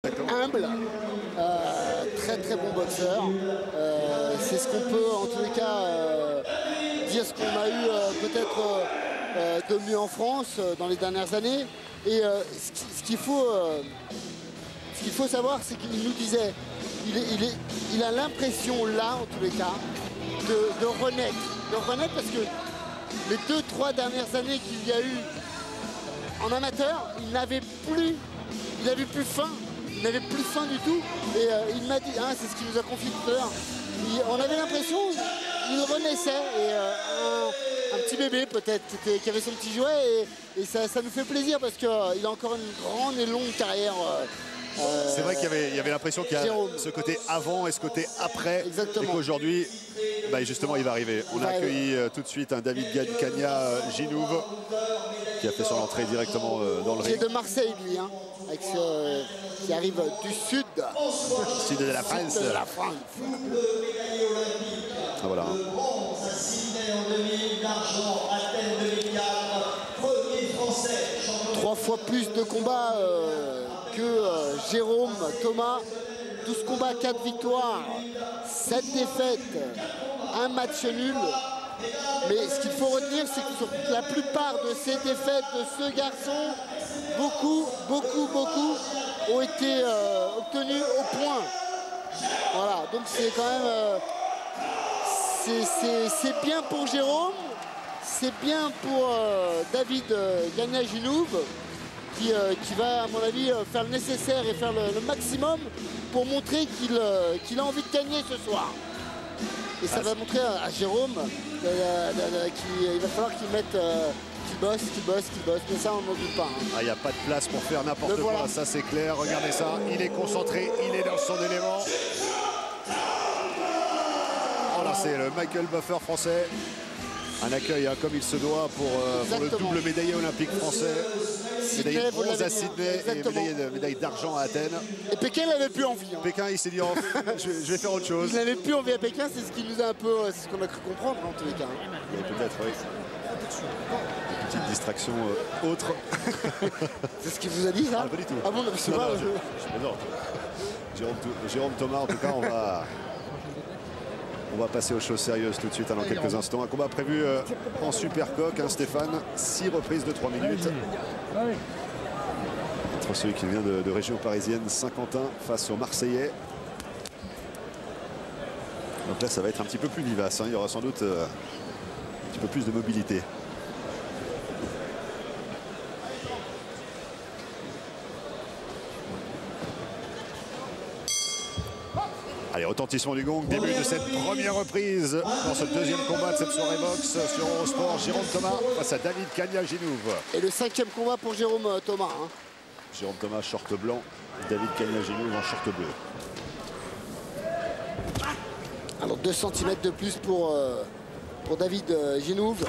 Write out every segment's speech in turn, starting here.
humble, très très bon boxeur. C'est ce qu'on peut en tous les cas dire, ce qu'on a eu peut-être de mieux en France dans les dernières années. Et ce qu'il faut savoir, c'est qu'il nous disait, il a l'impression là en tous les cas de renaître parce que les 2-3 dernières années qu'il y a eu en amateur, il n'avait plus faim. Il n'avait plus faim du tout. Et il m'a dit, hein, c'est ce qu'il nous a confié tout à l'heure, on avait l'impression qu'il renaissait. Et un petit bébé peut-être qui avait son petit jouet. Et ça nous fait plaisir parce qu'il a encore une grande et longue carrière. C'est vrai qu'il y avait l'impression qu'il y a ce côté avant et ce côté après. Exactement. Et qu'aujourd'hui, bah justement, il va arriver. On a accueilli tout de suite un David Kania Ginouve qui a fait son entrée directement dans le ring. Qui est de Marseille, lui, hein, qui arrive du sud. Sud de la France. Sud de la France. Ah, voilà. Trois fois plus de combats que Jérôme Thomas. 12 combats, 4 victoires, 7 défaites, un match nul. Mais ce qu'il faut retenir, c'est que sur la plupart de ces défaites de ce garçon, beaucoup ont été obtenus au point. Voilà, donc c'est quand même... c'est bien pour Jérôme, c'est bien pour David Kania Ginouve, qui va, à mon avis, faire le nécessaire et faire le maximum pour montrer qu'il a envie de gagner ce soir. Et ça va montrer à Jérôme qu'il va falloir qu'il mette, qu'il bosse. Mais ça, on n'en doute pas. Hein. Ah, il n'y a pas de place pour faire n'importe quoi, voilà. Ça c'est clair. Regardez ça, il est concentré, il est dans son élément. Oh là, c'est le Michael Buffer français. Un accueil hein, comme il se doit pour le double médaillé olympique français. Médaillé de bronze à Sydney et médaille d'argent à Athènes. Et Pékin n'avait plus envie. Hein. Pékin, il s'est dit, oh, je vais faire autre chose. Il n'avait plus envie à Pékin, c'est ce qui nous a un peu, c'est ce qu'on a cru comprendre en tous les cas. Peut-être, oui. Une petite distraction autre. C'est ce qu'il vous a dit, ça? Ah, pas du tout. Ah bon, je sais pas. Je plaisante. Jérôme Thomas, en tout cas, on va passer aux choses sérieuses tout de suite hein, dans quelques instants. Un combat prévu en Supercoque, hein, Stéphane. 6 reprises de 3 minutes. Entre celui qui vient de région parisienne, Saint-Quentin, face aux Marseillais. Donc là, ça va être un petit peu plus vivace. Hein. Il y aura sans doute un petit peu plus de mobilité. Allez, retentissement du gong, début de cette première reprise dans ce deuxième combat de cette soirée boxe sur Eurosport. Jérôme Thomas face à David Kania Ginouve. Et le 5e combat pour Jérôme Thomas. Hein. Jérôme Thomas, short blanc. David Kania Ginouve en short bleu. Alors 2 cm de plus pour David Ginouve.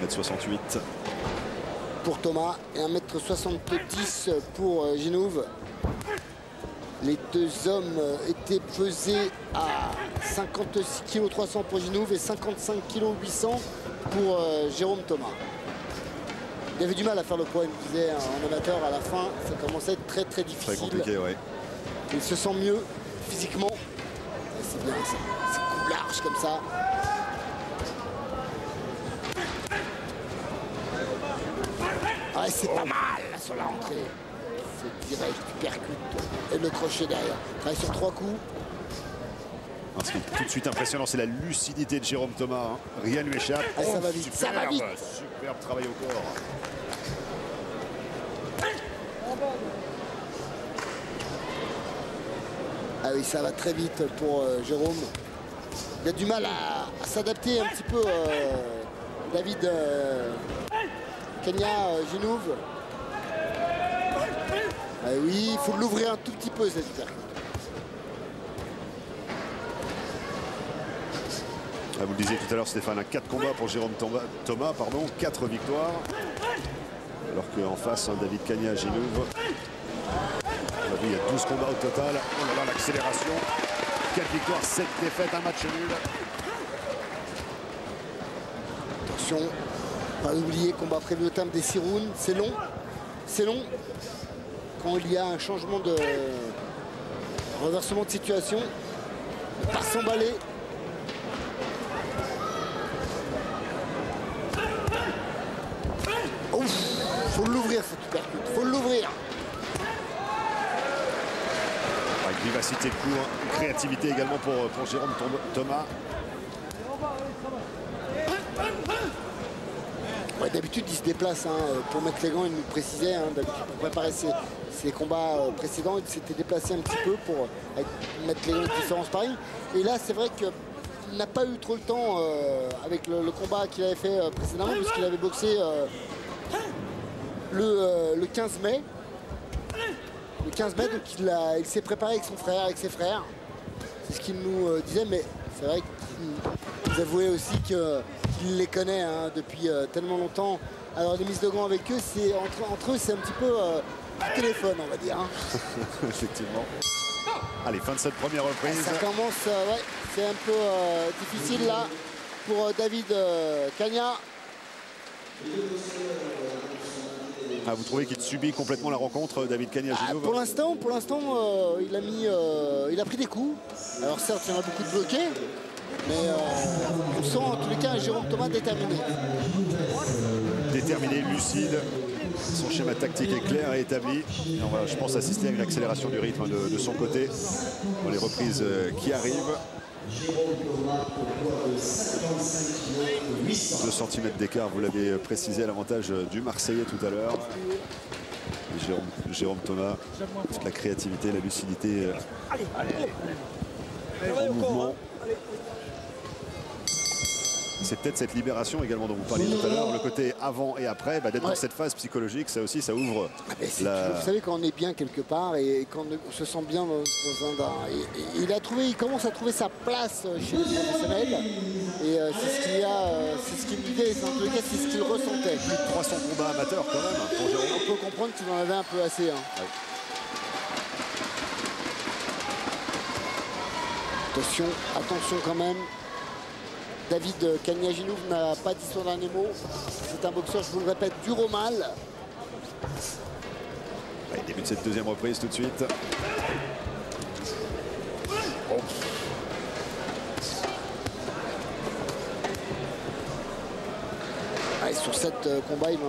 1m68. Pour Thomas et 1m70 pour Ginouve. Les deux hommes étaient pesés à 56 kg 300 pour Ginouve et 55 kg 800 pour Jérôme Thomas. Il avait du mal à faire le poids, il me disait en amateur à la fin, ça commençait à être très très difficile. Très compliqué, oui. Il se sent mieux physiquement. C'est bien ça, c'est coup large comme ça. Ah, c'est pas mal là, sur la rentrée. C'est direct, tu percutes et le crochet derrière. Travaille sur 3 coups. Ce qui est tout de suite impressionnant, c'est la lucidité de Jérôme Thomas. Hein. Rien ne lui échappe. Ah, ça va vite, ça va vite. Superbe travail au corps. Ah oui, ça va très vite pour Jérôme. Il a du mal à s'adapter un petit peu, David Kania Ginouve. Ah oui, il faut l'ouvrir un tout petit peu, cette percute. Ah, vous le disiez tout à l'heure, Stéphane, 4 combats pour Jérôme Thomas, 4 victoires. Alors qu'en face, David Kania Ginouve. Il y a 12 combats au total. On va voir l'accélération. 4 victoires, 7 défaites, un match nul. Attention, pas oublier combat prévu au terme des 6 rounds. C'est long. C'est long. quand il y a un changement de renversement de situation, ne pas s'emballer. Faut l'ouvrir cette uppercut, faut l'ouvrir. Avec vivacité de coup, hein. Créativité également pour Jérôme Thomas. Ouais, d'habitude il se déplace hein, pour mettre les gants, il nous précisait, hein, d'habitude pour préparer ses combats précédents, il s'était déplacé un petit peu pour mettre les gants de différents sparring. Et là c'est vrai qu'il n'a pas eu trop le temps avec le combat qu'il avait fait précédemment, puisqu'il avait boxé le 15 mai. Le 15 mai, donc il s'est préparé avec son frère, avec ses frères. C'est ce qu'il nous disait, mais c'est vrai qu'il avouait aussi qu'il les connaît hein, depuis tellement longtemps. Alors les mises de gants avec eux, c'est entre eux, c'est un petit peu du téléphone, on va dire. Hein. Effectivement. Allez, fin de cette première reprise. Ça commence, ouais, c'est un peu difficile là pour David Kania. Ah, vous trouvez qu'il subit complètement la rencontre, David Kania-Ginov? Pour l'instant, il a pris des coups. Alors certes, il y en a beaucoup de bloqués, mais on sent en tous les cas Jérôme Thomas déterminé. Déterminé, lucide. Son schéma tactique est clair et établi. Et on va, je pense, assister à une accélération du rythme de son côté dans les reprises qui arrivent. 2 cm d'écart, vous l'avez précisé, à l'avantage du Marseillais tout à l'heure. Jérôme Thomas, la créativité, la lucidité en mouvement. C'est peut-être cette libération également dont vous parliez tout à l'heure, le côté avant et après, d'être dans cette phase psychologique, ça aussi, ça ouvre. Vous savez, quand on est bien quelque part et quand on se sent bien dans il commence à trouver sa place chez les professionnels. Et c'est ce qu'il disait, en tout cas, c'est ce qu'il ressentait. Plus de 300 combats amateurs quand même pour Jérôme. On peut comprendre qu'il en avait un peu assez. Hein. Ouais. Attention quand même. David Kania-Ginov n'a pas dit son dernier mot. C'est un boxeur, je vous le répète, dur au mal. Allez, début de cette deuxième reprise tout de suite. Oh. Allez, sur cet combat, il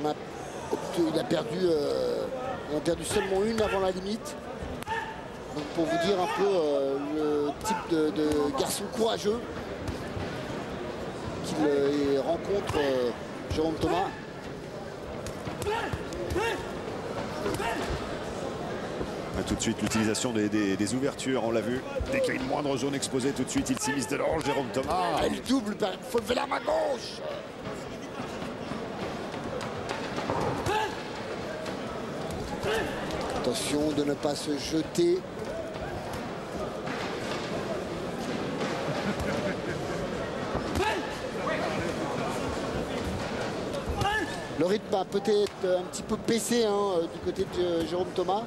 a perdu seulement une avant la limite. Donc pour vous dire un peu le type de garçon courageux qu'il rencontre Jérôme Thomas. Tout de suite l'utilisation des ouvertures, on l'a vu. Dès qu'il y a une moindre zone exposée, tout de suite il s'immisce dedans, Jérôme Thomas. Il double, il faut lever la main gauche. Attention de ne pas se jeter. Le rythme a peut-être un petit peu baissé hein, du côté de Jérôme Thomas.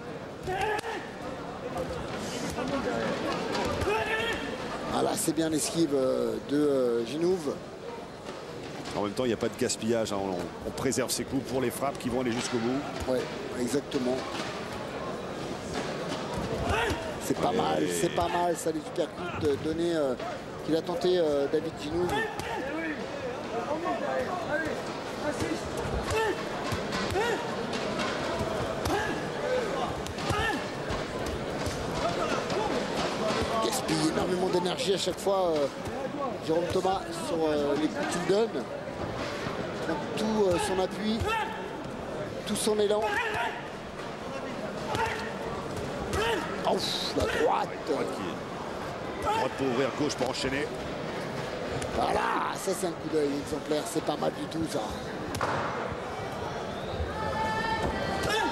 Voilà, c'est bien l'esquive de Ginov. En même temps, il n'y a pas de gaspillage. Hein. On préserve ses coups pour les frappes qui vont aller jusqu'au bout. Oui, exactement. C'est pas mal, ça, les uppercuts donnés qu'il a tenté David Ginov. Gaspille énormément d'énergie à chaque fois, Jérôme Thomas, sur les coups qu'il donne. Tout son appui, tout son élan. Oh, la droite. Droite pour ouvrir, gauche pour enchaîner. Voilà, ça c'est un coup d'œil exemplaire, c'est pas mal du tout ça.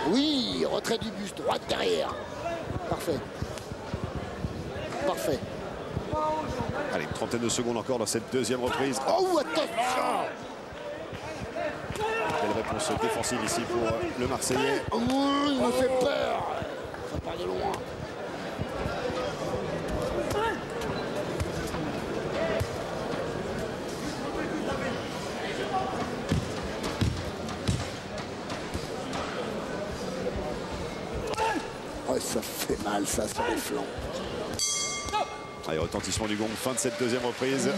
Oui, retrait du buste, droite derrière. Parfait. Parfait. Allez, une trentaine de secondes encore dans cette deuxième reprise. Oh, attention! Belle réponse défensive ici pour le Marseillais. Oh, il me fait peur. Ça part de loin. Ça fait mal, ça, sur les flancs. Allez, retentissement du gong, fin de cette deuxième reprise.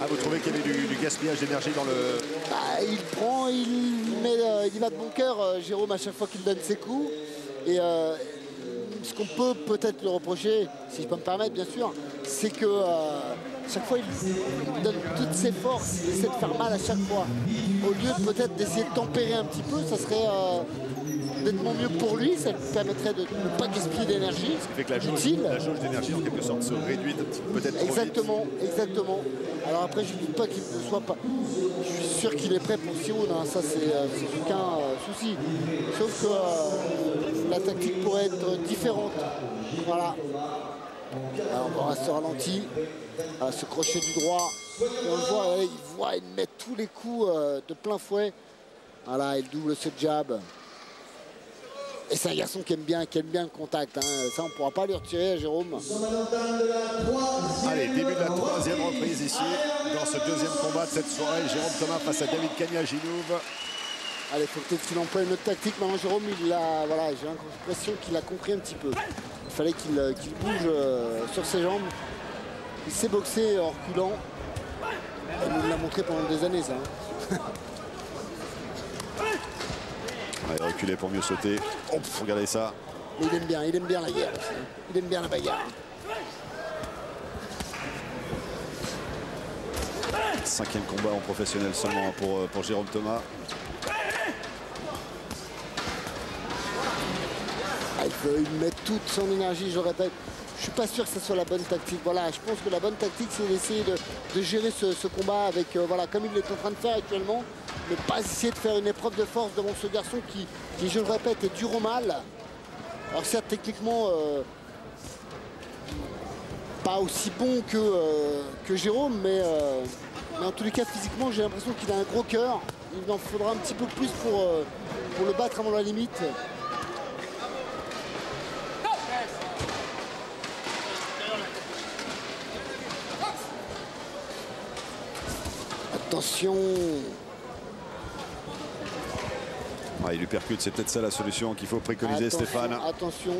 Ah, vous trouvez qu'il y avait du gaspillage d'énergie dans le... Bah, il prend, il y va de bon cœur, Jérôme, à chaque fois qu'il donne ses coups. Et ce qu'on peut peut-être lui reprocher, si je peux me permettre, bien sûr, c'est que chaque fois, il donne toutes ses forces, il essaie de faire mal à chaque fois. Au lieu de peut-être d'essayer de tempérer un petit peu, ça serait nettement mieux pour lui, ça lui permettrait de ne pas gaspiller d'énergie. Ce qui fait que la jauge d'énergie, en quelque sorte, se réduit peut-être trop Exactement, vite. Exactement. Alors après, je ne doute pas qu'il ne soit pas... Je suis sûr qu'il est prêt pour Siroun, hein. Ça, c'est aucun souci. Sauf que la tactique pourrait être différente. Voilà. Alors, on va se ralentir. Ce crochet du droit. Et on le voit, il met tous les coups de plein fouet. Voilà, il double ce jab. Et c'est un garçon qui aime bien le contact. Hein. Ça, on ne pourra pas lui retirer à Jérôme. Allez, début de la troisième reprise ici, dans ce deuxième combat de cette soirée. Jérôme Thomas face à David Kania-Ginouv. Allez, il faut peut-être qu'il emploie une autre tactique. Maintenant, Jérôme, voilà, j'ai l'impression qu'il a compris un petit peu. Il fallait qu'il bouge sur ses jambes. Il s'est boxé en reculant. Il nous l'a montré pendant des années, ça. Hein. Allez, reculer pour mieux sauter. Oh, regardez ça. Mais il aime bien la guerre. Il aime bien la bagarre. 5e combat en professionnel seulement pour Jérôme Thomas. Il met toute son énergie, je le répète. Je suis pas sûr que ce soit la bonne tactique. Voilà, je pense que la bonne tactique, c'est d'essayer de gérer ce combat avec, voilà, comme il est en train de faire actuellement, ne pas essayer de faire une épreuve de force devant ce garçon qui, je le répète, est dur au mal. Alors certes, techniquement, pas aussi bon que Jérôme, mais en tous les cas, physiquement, j'ai l'impression qu'il a un gros cœur. Il en faudra un petit peu plus pour le battre avant la limite. Attention. Ah, il lui percute, c'est peut-être ça la solution qu'il faut préconiser, Stéphane. Attention.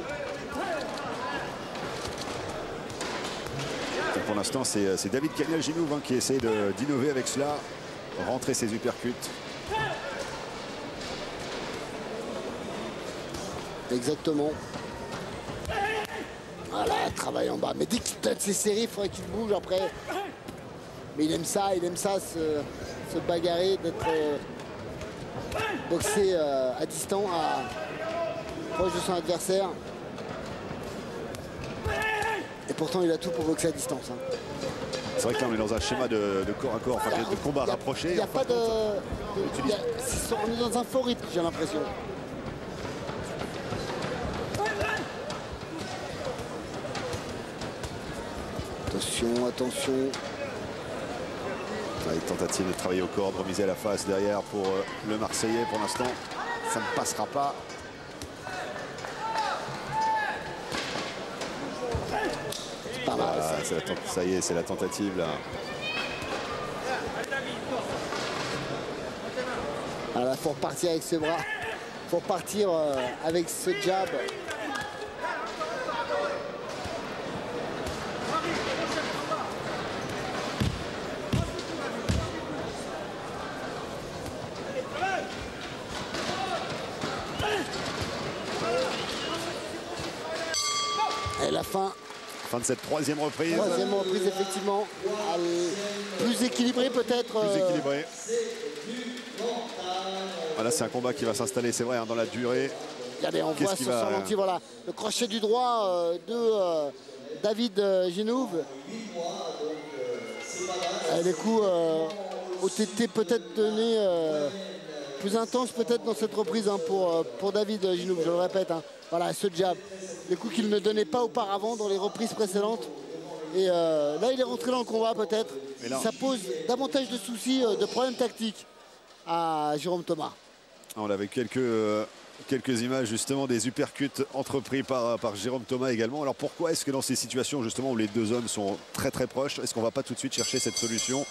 Et pour l'instant, c'est David Kania-Ginouv qui essaie d'innover avec cela, rentrer ses uppercuts. Exactement. Voilà, travail en bas. Mais dès qu'il tente ses séries, il faudrait qu'il bouge après. Mais il aime ça se bagarrer, d'être boxé à distance, proche de son adversaire. Et pourtant, il a tout pour boxer à distance. Hein. C'est vrai que là, on est dans un schéma de corps à corps, enfin de combat rapproché. Il n'y a pas de... On est dans un faux rythme, j'ai l'impression. Attention, attention. Une tentative de travailler au corps, de remiser à la face derrière pour le Marseillais. Pour l'instant, ça ne passera pas. C'est pas mal. Ça y est, c'est la tentative là. Alors, il faut repartir avec ses bras. Il faut repartir avec ce jab. Et la fin. Fin de cette troisième reprise. Troisième reprise, effectivement. Plus équilibré peut-être. Plus équilibré. Voilà, c'est un combat qui va s'installer, c'est vrai, hein, dans la durée. Regardez, on voit sur son ralenti, voilà, le crochet du droit de David Ginouv. Les coups ont été peut-être donnés plus intenses peut-être dans cette reprise, hein, pour David Ginouv, je le répète. Hein. Voilà, ce jab. Les coups qu'il ne donnait pas auparavant dans les reprises précédentes. Et là, il est rentré dans le combat peut-être. Ça pose davantage de soucis, de problèmes tactiques à Jérôme Thomas. On avait quelques images justement des uppercuts entrepris par Jérôme Thomas également. Alors pourquoi est-ce que dans ces situations justement où les deux hommes sont très très proches, est-ce qu'on ne va pas tout de suite chercher cette solution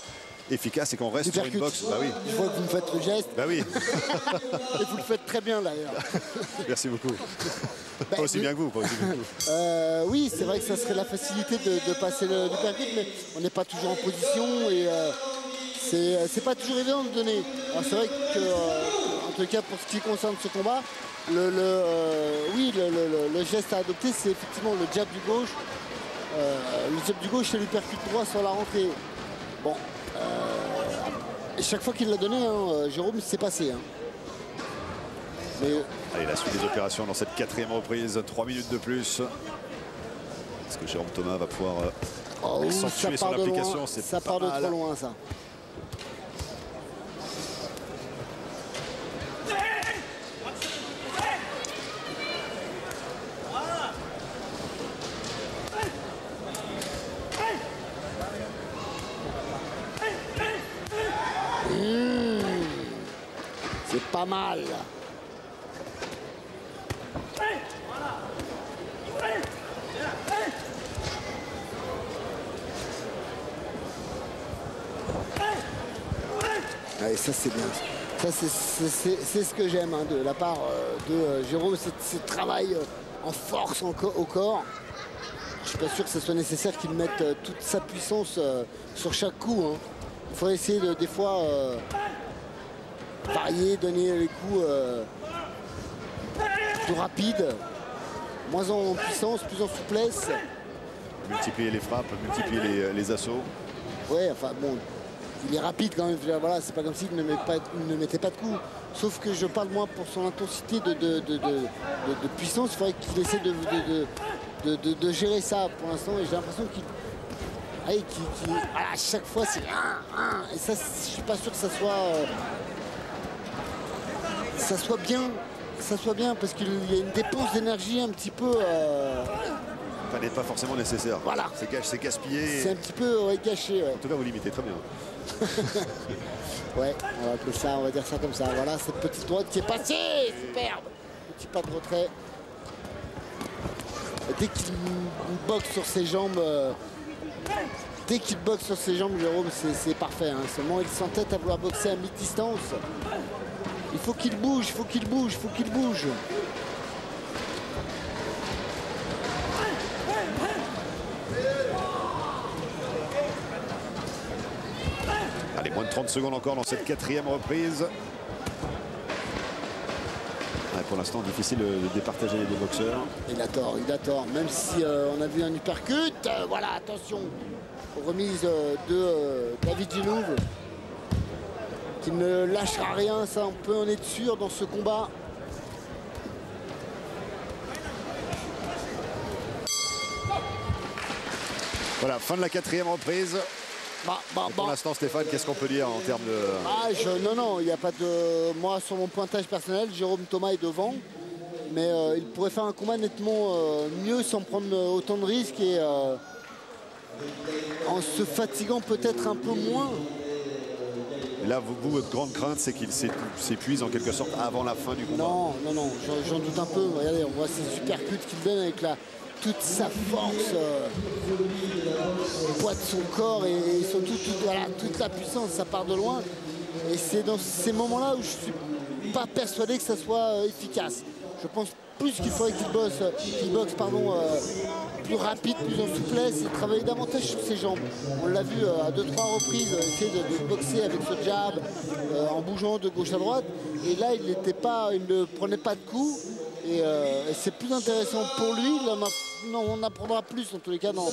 efficace et qu'on reste sur une boxe. Bah oui. Je vois que vous me faites le geste. Bah oui. Et vous le faites très bien d'ailleurs. Merci beaucoup. Pas aussi bien que vous. Pas aussi bien que vous. Oui, c'est vrai que ça serait la facilité de passer l'uppercut, mais on n'est pas toujours en position et c'est pas toujours évident de donner. Alors c'est vrai que, en tout cas pour ce qui concerne ce combat, oui, le geste à adopter, c'est effectivement le jab du gauche. Le jab du gauche et l'uppercut droit sur la rentrée. Bon, et chaque fois qu'il l'a donné, hein, Jérôme, c'est passé. Hein. Mais... Allez, la suite des opérations dans cette 4e reprise, 3 minutes de plus. Est-ce que Jérôme Thomas va pouvoir accentuer son application? Ça part de trop loin, ça. C'est pas mal. Allez, ça c'est bien. Ça c'est ce que j'aime hein, de la part de Jérôme, ce travail en force au corps. Je suis pas sûr que ce soit nécessaire qu'il mette toute sa puissance sur chaque coup. Hein. Il faut essayer de, des fois varier, donner les coups plus rapides, moins en puissance, plus en souplesse. Multiplier les frappes, multiplier les assauts. Ouais, enfin bon, il est rapide quand même. Voilà, c'est pas comme s'il ne mettait pas de coups. Sauf que je parle moins pour son intensité de puissance. Il faudrait qu'il essaie de gérer ça pour l'instant. Et j'ai l'impression qu'il à chaque fois c'est et ça, je suis pas sûr que ça soit bien parce qu'il y a une dépense d'énergie un petit peu Ça n'est pas forcément nécessaire. Voilà. C'est gaspillé. C'est un petit peu gâché. Ouais. En tout cas, vous limitez très bien. Ouais, on va dire ça comme ça. Voilà, cette petite droite qui est passée. Superbe. Petit pas de retrait. Dès qu'il boxe sur ses jambes, Jérôme, c'est parfait. Hein. Seulement, il s'entête à vouloir boxer à mi-distance. Il faut qu'il bouge, il faut qu'il bouge. Allez, moins de 30 secondes encore dans cette 4e reprise. Ouais, pour l'instant, difficile de départager les deux boxeurs. Il a tort. Même si on a vu un uppercut, voilà, attention. Remise de David Ginoub, qui ne lâchera rien, ça on peut en être sûr dans ce combat. Voilà, fin de la 4e reprise. Pour l'instant, Stéphane, qu'est-ce qu'on peut dire en termes de... Non, il n'y a pas de... Moi, sur mon pointage personnel, Jérôme Thomas est devant. Mais il pourrait faire un combat nettement mieux sans prendre autant de risques et en se fatiguant peut-être un peu moins. Là, vous, votre grande crainte, c'est qu'il s'épuise en quelque sorte avant la fin du combat. Non, j'en doute un peu. Regardez, on voit ces supercuts qu'il donne avec toute sa force, le poids de son corps et surtout toute la puissance, ça part de loin. Et c'est dans ces moments-là où je ne suis pas persuadé que ça soit efficace. Je pense plus qu'il faudrait qu'il boxe plus rapide, plus en souplesse et travailler davantage sur ses jambes. On l'a vu à 2-3 reprises, essayer de boxer avec ce jab en bougeant de gauche à droite. Et là, il ne prenait pas de coups. Et c'est plus intéressant pour lui. Là, on apprendra plus en tous les cas dans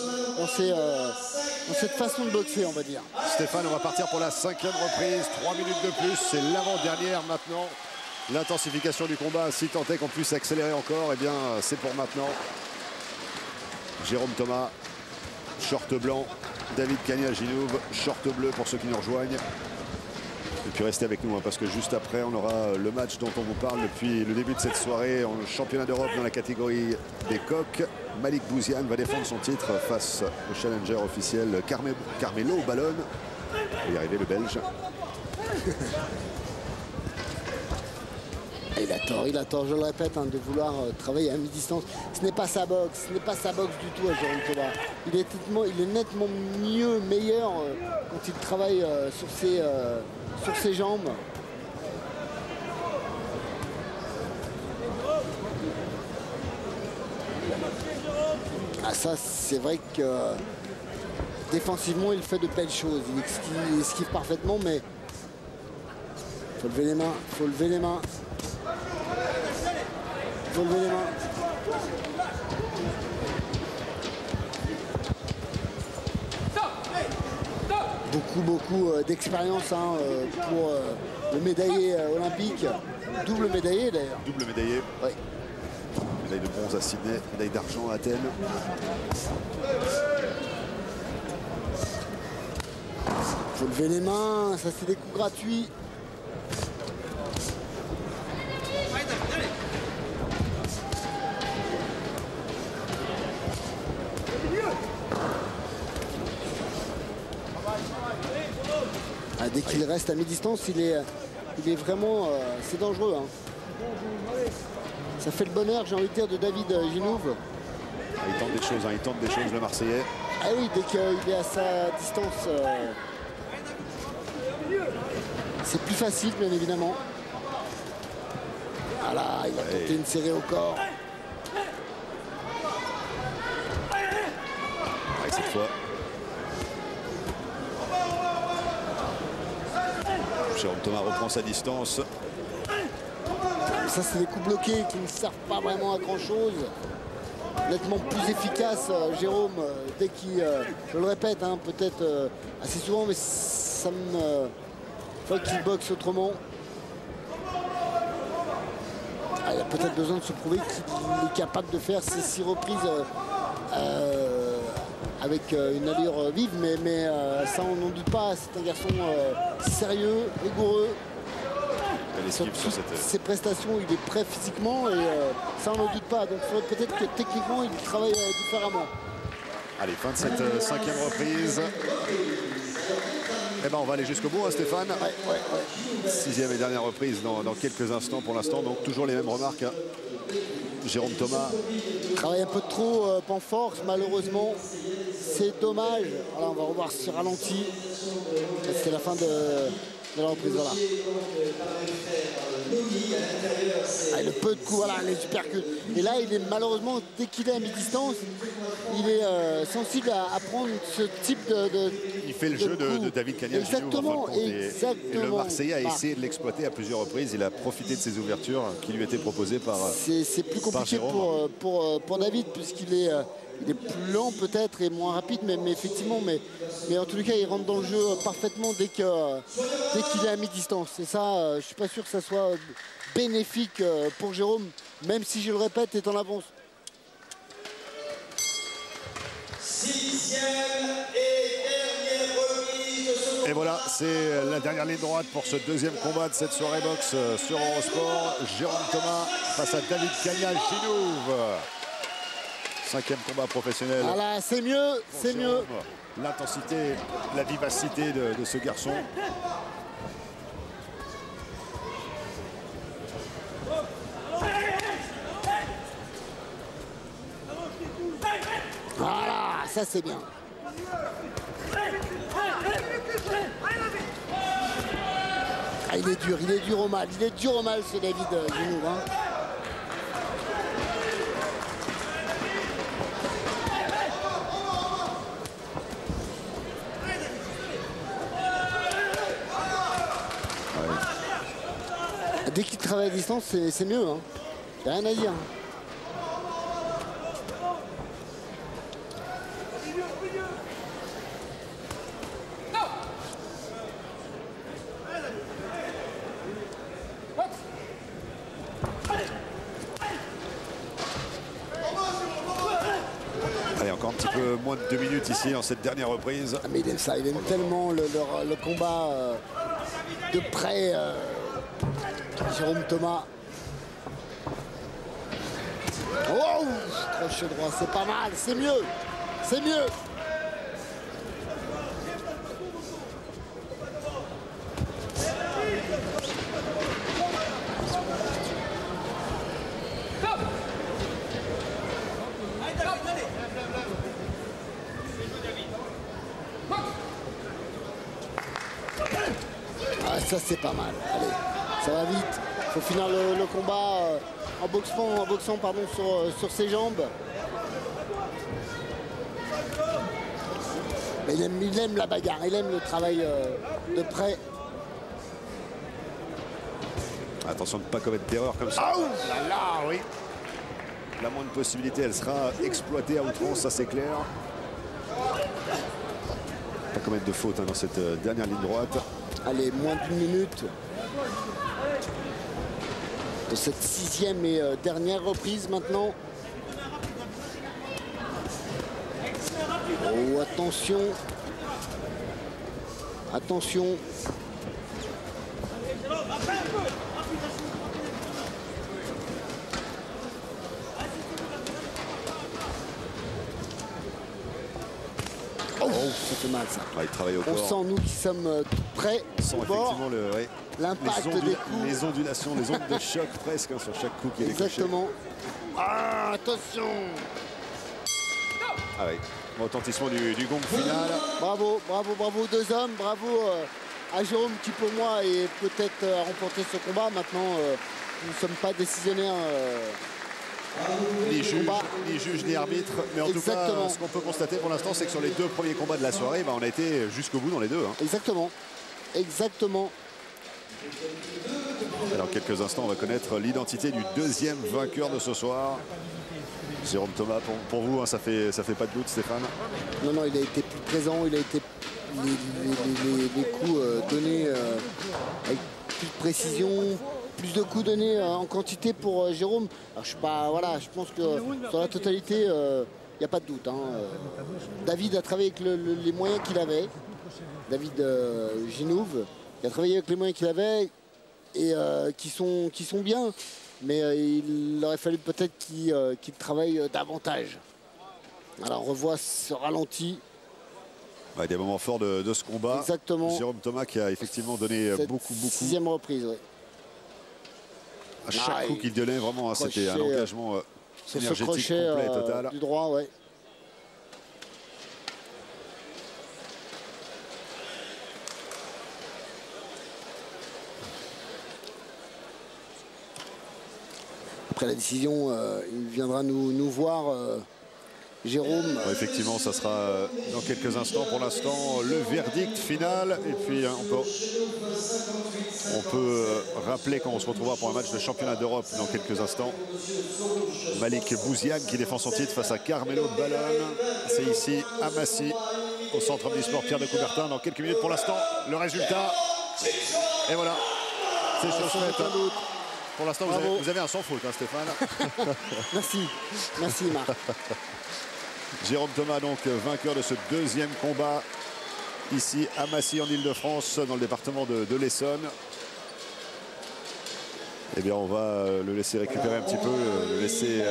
cette façon de boxer, on va dire. Stéphane, on va partir pour la 5e reprise. 3 minutes de plus, c'est l'avant-dernière maintenant. L'intensification du combat, si tant est qu'on puisse accélérer encore, eh bien c'est pour maintenant. Jérôme Thomas, short blanc. David Kania-Ginoub, short bleu pour ceux qui nous rejoignent. Et puis restez avec nous, hein, parce que juste après, on aura le match dont on vous parle depuis le début de cette soirée en championnat d'Europe dans la catégorie des coqs. Malik Bouziane va défendre son titre face au challenger officiel Carmelo Ballone. On va y arriver, le Belge. Il a tort, je le répète, hein, de vouloir travailler à mi-distance. Ce n'est pas sa boxe, du tout à Jérôme Thomas. Il est nettement meilleur quand il travaille sur ses jambes. Ah, ça, c'est vrai que défensivement, il fait de belles choses. Il esquive parfaitement, mais il faut lever les mains, faut lever les mains. Beaucoup d'expérience hein, pour le médaillé olympique. Double médaillé d'ailleurs. Double médaillé. Oui. Médaille de bronze à Sydney, médaille d'argent à Athènes. Faut lever les mains, ça c'est des coups gratuits. Ah, dès qu'il reste à mi-distance, il est vraiment... c'est dangereux. Hein. Ça fait le bonheur, j'ai envie de dire, de David Ginouve. Il tente des choses, le Marseillais. Ah oui, dès qu'il est à sa distance, c'est plus facile, bien évidemment. Voilà, il a tenté une serrée au corps. Avec cette fois. Jérôme Thomas reprend sa distance. Ça, c'est des coups bloqués qui ne servent pas vraiment à grand-chose. Nettement plus efficace, Jérôme, dès qu'il, je le répète, hein, peut-être assez souvent, mais ça me faut qu'il boxe autrement. Ah, il a peut-être besoin de se prouver qu'il est capable de faire ces 6 reprises avec une allure vive, mais ça on n'en doute pas. C'est un garçon sérieux, rigoureux. Sur ses prestations, il est prêt physiquement et ça on n'en doute pas. Donc il faudrait peut-être que techniquement il travaille différemment. Allez, fin de cette 5e reprise. Eh ben, on va aller jusqu'au bout, hein, Stéphane. Ouais. 6e et dernière reprise dans quelques instants pour l'instant. Donc toujours les mêmes remarques. Hein. Jérôme Thomas. Travaille un peu trop en force, malheureusement. C'est dommage. Voilà, on va revoir ce ralenti. C'est la fin de la reprise. Voilà. Ah, le peu de coups, voilà, les supercutes. Et là, il est malheureusement, dès qu'il est à mi-distance, il est sensible à prendre ce type de il fait le jeu de David Cagna. Exactement, et le Marseillais a essayé de l'exploiter à plusieurs reprises. Il a profité de ces ouvertures qui lui étaient proposées par c'est plus compliqué pour David, puisqu'il est... il est plus lent peut-être et moins rapide, mais effectivement, mais en tous les cas, il rentre dans le jeu parfaitement dès qu'il est à mi-distance. Et ça, je ne suis pas sûr que ça soit bénéfique pour Jérôme, même si, je le répète, est en avance. 6e et dernière remise de ce... Et voilà, c'est la dernière ligne droite pour ce deuxième combat de cette soirée boxe sur Eurosport. Jérôme Thomas face à David Cagna Ginouve. 5e combat professionnel. Voilà, c'est mieux, c'est mieux. L'intensité, la vivacité de ce garçon. Voilà, ça c'est bien. Ah, il est dur au mal, ce David Ginouve. Hein. Dès qu'il travaille à distance, c'est mieux. Hein. Il n'y a rien à dire. Allez, encore un petit peu moins de 2 minutes ici dans cette dernière reprise. Ah, mais il aime ça, il aime tellement le combat de près. Jérôme Thomas. Oh, crochet droit, c'est pas mal, c'est mieux, c'est mieux. ça c'est pas mal. Allez, ça va vite. Il faut finir le combat en boxant pardon, sur ses jambes. Mais il aime la bagarre, il aime le travail de près. Attention de ne pas commettre d'erreur comme ça. Oh là là, oui. La moindre possibilité, elle sera exploitée à outrance, ça c'est clair. Pas commettre de faute dans cette dernière ligne droite. Allez, moins d'1 minute de cette 6e et dernière reprise maintenant. Oh, attention. Attention. Oh, ça fait mal ça. Ouais, il travaille au corps. On sent nous qui sommes tout près Sans au bord. effectivement L'impact des coups. les ondulations, les ondes de choc presque hein, sur chaque coup qui est déclenché. Exactement. Ah, attention. Ah oui, retentissement du gong final. Bravo, bravo, bravo aux deux hommes. Bravo à Jérôme qui pour moi est peut-être à remporter ce combat. Maintenant, nous ne sommes pas décisionnaires. Ni juges, ni arbitres. Mais en Exactement. tout cas, ce qu'on peut constater pour l'instant, c'est que sur les 2 premiers combats de la soirée, bah, on a été jusqu'au bout dans les 2. Hein. Exactement. Exactement. Alors, quelques instants, on va connaître l'identité du 2e vainqueur de ce soir. Jérôme Thomas, pour vous, hein, ça fait pas de doute, Stéphane? Non, non, il a été plus présent. Il a été les coups donnés avec plus de précision. Plus de coups donnés en quantité pour Jérôme. Alors, je suis pas, voilà, je pense que sur la totalité, il n'y a pas de doute. Hein. David a travaillé avec les moyens qu'il avait. David Ginouve, il a travaillé avec les moyens qu'il avait et qui sont bien. Mais il aurait fallu peut-être qu'il travaille davantage. Alors on revoit ce ralenti. Ouais, des moments forts de ce combat. Exactement. Jérôme Thomas qui a effectivement donné beaucoup. 6e reprise, oui. À chaque coup qu'il donnait, vraiment, hein, c'était un engagement énergétique complet et total. Du droit, ouais. Après la décision, il viendra nous voir, Jérôme. Ouais, effectivement, ça sera dans quelques instants. Pour l'instant, le verdict final. Et puis, on peut rappeler quand on se retrouvera pour un match de championnat d'Europe dans quelques instants. Malik Bouziane qui défend son titre face à Carmelo Ballone. C'est ici à Massy, au centre omnisport Pierre de Coubertin. Dans quelques minutes, pour l'instant, le résultat. Et voilà, c'est chose faite. Pour l'instant, vous avez un sans faute, hein, Stéphane. Merci Marc. Jérôme Thomas, donc vainqueur de ce 2e combat ici à Massy en Ile-de-France, dans le département de l'Essonne. Eh bien, on va le laisser récupérer un petit peu, le laisser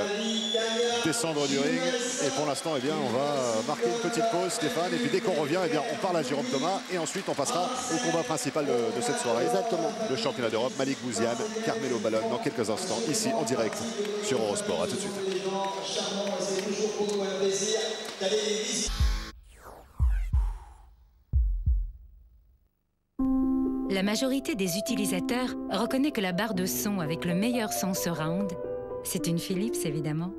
descendre du ring. Et pour l'instant, eh bien, on va marquer une petite pause, Stéphane. Et puis dès qu'on revient, eh bien, on parle à Jérôme Thomas. Et ensuite, on passera au combat principal de cette soirée. Exactement. Le championnat d'Europe, Malik Bouziane, Carmelo Ballone, dans quelques instants, ici en direct sur Eurosport. À tout de suite. La majorité des utilisateurs reconnaît que la barre de son avec le meilleur son surround, c'est une Philips évidemment.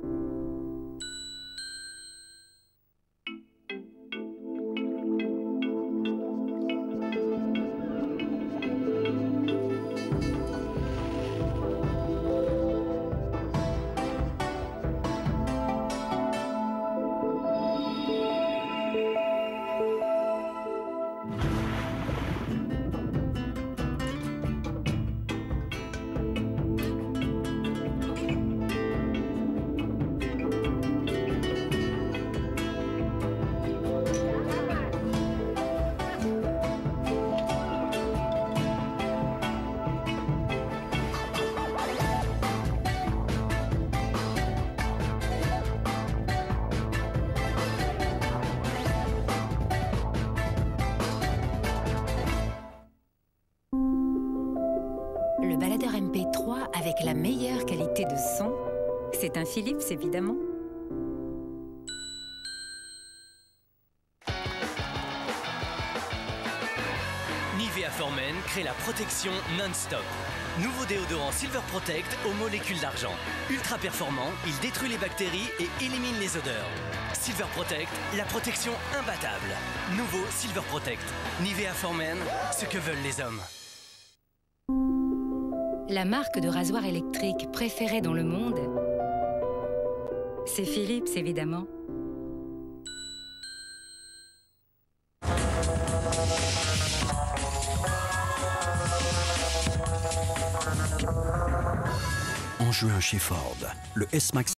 Le baladeur MP3 avec la meilleure qualité de son, c'est un Philips évidemment. Nivea for Men crée la protection non-stop. Nouveau déodorant Silver Protect aux molécules d'argent. Ultra performant, il détruit les bactéries et élimine les odeurs. Silver Protect, la protection imbattable. Nouveau Silver Protect. Nivea for Men, ce que veulent les hommes. La marque de rasoir électrique préférée dans le monde, c'est Philips, évidemment. En juin chez Ford, le S-Max